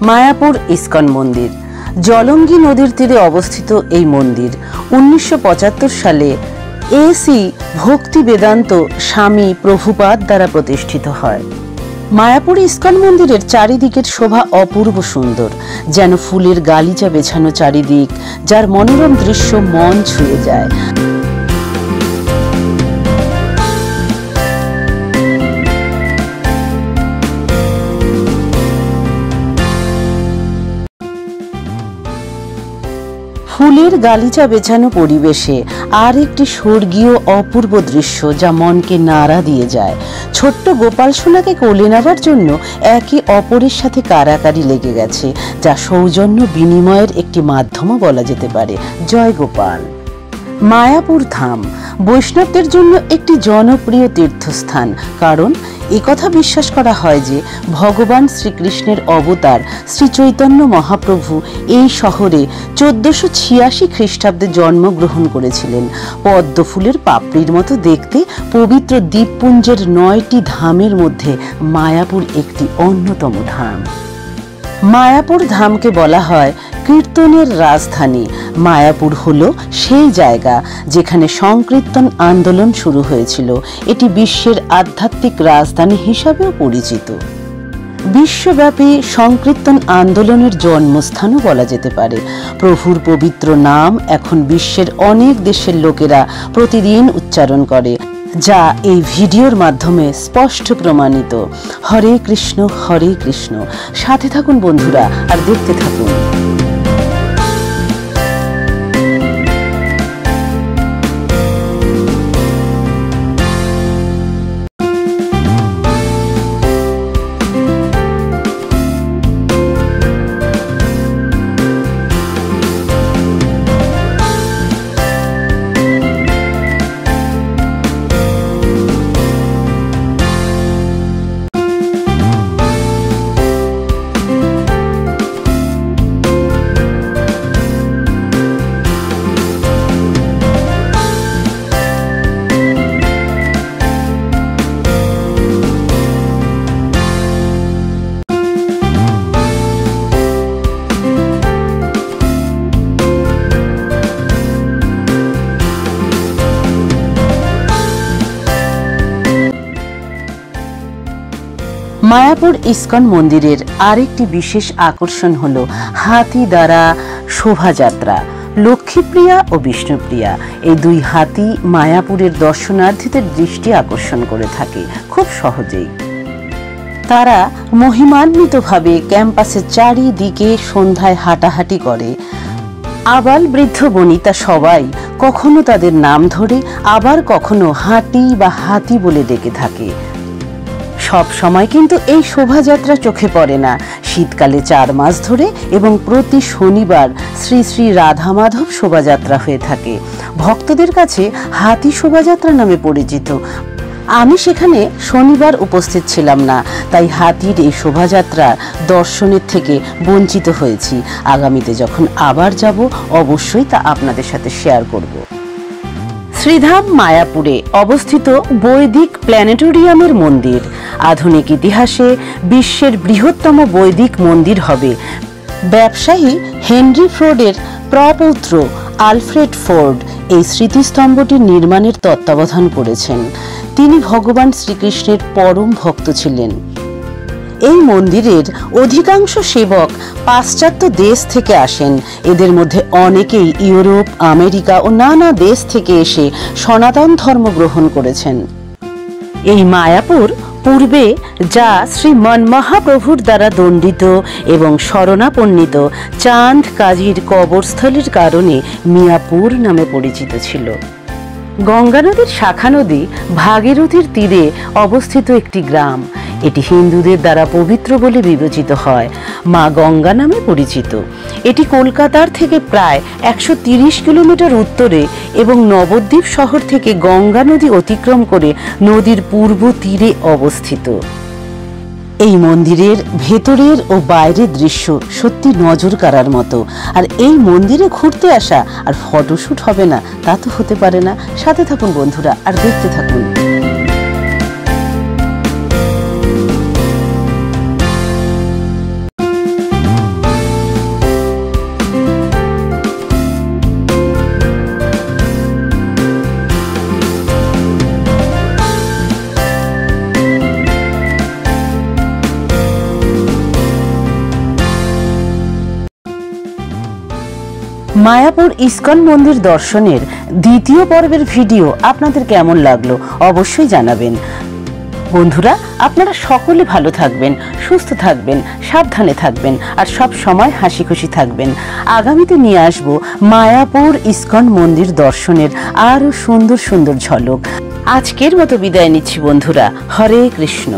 Mayapur ISKCON মন্দির জলঙ্গি নদীর তীরে অবস্থিত এই মন্দির 1975 সালে এসি ভক্তি বেদান্ত স্বামী প্রভুপাদ দ্বারা প্রতিষ্ঠিত হয়। মায়াপুর ইস্কন মন্দিরের চারিদিকের শোভা অপূর্ব সুন্দর, যেন ফুলের গালিচা বেছানো চারিদিক, যার মনোরম দৃশ্য মন ছুঁয়ে যায়। ফুলের গালিচা বেছানো পরিবেশে আর একটি স্বর্গীয় অপূর্ব দৃশ্য, যা মনকে নাড়া দিয়ে যায়। ছোট্ট গোপাল সোনাকে কোলে নেওয়ার জন্য একে অপরের সাথে কারাকারি লেগে গেছে, যা সৌজন্য বিনিময়ের একটি মাধ্যমও বলা যেতে পারে। জয় গোপাল। মায়াপুর ধাম বৈষ্ণবদের জন্য একটি জনপ্রিয় তীর্থস্থান, কারণ একথা বিশ্বাস করা হয় যে ভগবান শ্রীকৃষ্ণের অবতার শ্রী চৈতন্য মহাপ্রভু এই শহরে 1486 খ্রিস্টাব্দে জন্মগ্রহণ করেছিলেন। পদ্ম ফুলের পাপড়ির মতো দেখতে পবিত্র দ্বীপপুঞ্জের 9টি ধামের মধ্যে মায়াপুর একটি অন্যতম ধাম। মায়াপুর ধামকে বলা হয় কীর্তনের রাজধানী। মায়াপুর হলো সেই জায়গা যেখানে সংকীর্তন আন্দোলন শুরু হয়েছিল। এটি বিশ্বের আধ্যাত্মিক রাজধানী হিসাবেও পরিচিত। বিশ্বব্যাপী সংকীর্তন আন্দোলনের জন্মস্থানও বলা যেতে পারে। প্রভুর পবিত্র নাম এখন বিশ্বের অনেক দেশের লোকেরা প্রতিদিন উচ্চারণ করে, যা এই ভিডিওর মাধ্যমে স্পষ্ট প্রমাণিত। হরে কৃষ্ণ হরে কৃষ্ণ। সাথে থাকুন বন্ধুরা আর দেখতে থাকুন। মায়াপুর ইস্কন মন্দিরের আরেকটি বিশেষ আকর্ষণ হলো হাতি দ্বারা শোভাযাত্রা। লক্ষ্মীপ্রিয়া ও বিষ্ণুপ্রিয়া এই দুই হাতি মায়াপুরের দর্শনার্থীদের দৃষ্টি আকর্ষণ করে থাকে খুব সহজেই। তারা মহিমান্বিতভাবে ক্যাম্পাসের চারিদিকে সন্ধ্যায় হাঁটাহাঁটি করে। আবাল বৃদ্ধ বনিতা সবাই কখনো তাদের নাম ধরে, আবার কখনো হাঁটি বা হাতি বলে ডেকে থাকে। সব সময় কিন্তু এই শোভাযাত্রা চোখে পড়ে না। শীতকালে 4 মাস ধরে এবং প্রতি শনিবার শ্রী শ্রী রাধা মাধব শোভাযাত্রা হয়ে থাকে। ভক্তদের কাছে হাতি শোভাযাত্রা নামে পরিচিত। আমি সেখানে শনিবার উপস্থিত ছিলাম না, তাই হাতির এই শোভাযাত্রা দর্শনের থেকে বঞ্চিত হয়েছি। আগামীতে যখন আবার যাব অবশ্যই তা আপনাদের সাথে শেয়ার করব। শ্রীধাম মায়াপুরে অবস্থিত বৈদিক প্ল্যানেটোরিয়ামের মন্দির আধুনিক ইতিহাসে বিশ্বের বৃহত্তম বৈদিক মন্দির হবে। ব্যবসায়ী হেনরি ফোর্ডের প্রপৌত্র আলফ্রেড ফোর্ড এই স্মৃতিস্তম্ভটির নির্মাণের তত্ত্বাবধান করেছেন। তিনি ভগবান শ্রীকৃষ্ণের পরম ভক্ত ছিলেন। এই মন্দিরের অধিকাংশ সেবক পাশ্চাত্য দেশ থেকে আসেন। এদের মধ্যে অনেকেই ইউরোপ, আমেরিকা ও নানা দেশ থেকে এসে সনাতন ধর্ম গ্রহণ করেছেন। এই মায়াপুর পূর্বে যা শ্রী মনমহাপ্রভুর দ্বারা দণ্ডিত এবং শরণাপন্নিত চাঁদ কাজীর কবরস্থলের কারণে মিয়াপুর নামে পরিচিত ছিল। গঙ্গা নদীর শাখা নদী ভাগীরথীর তীরে অবস্থিত একটি গ্রাম। এটি হিন্দুদের দ্বারা পবিত্র বলে বিবেচিত হয়, মা গঙ্গা নামে পরিচিত। এটি কলকাতার থেকে প্রায় 130 কিলোমিটার উত্তরে এবং নবদ্বীপ শহর থেকে গঙ্গা নদী অতিক্রম করে নদীর পূর্ব তীরে অবস্থিত। এই মন্দিরের ভেতরের ও বাইরের দৃশ্য সত্যি নজর কাড়ার মতো। আর এই মন্দিরে ঘুরতে আসা আর ফটোশুট হবে না তা তো হতে পারে না। সাথে থাকুন বন্ধুরা আর দেখতে থাকুন। মায়াপুর ইস্কন মন্দির দর্শনের দ্বিতীয় পর্বের ভিডিও আপনাদের কেমন লাগলো অবশ্যই জানাবেন। বন্ধুরা, আপনারা সকলে ভালো থাকবেন, সুস্থ থাকবেন, সাবধানে থাকবেন আর সব সময় হাসি খুশি থাকবেন। আগামীতে নিয়ে আসব মায়াপুর ইস্কন মন্দির দর্শনের আরও সুন্দর সুন্দর ঝলক। আজকের মতো বিদায় নিচ্ছি বন্ধুরা। হরে কৃষ্ণ।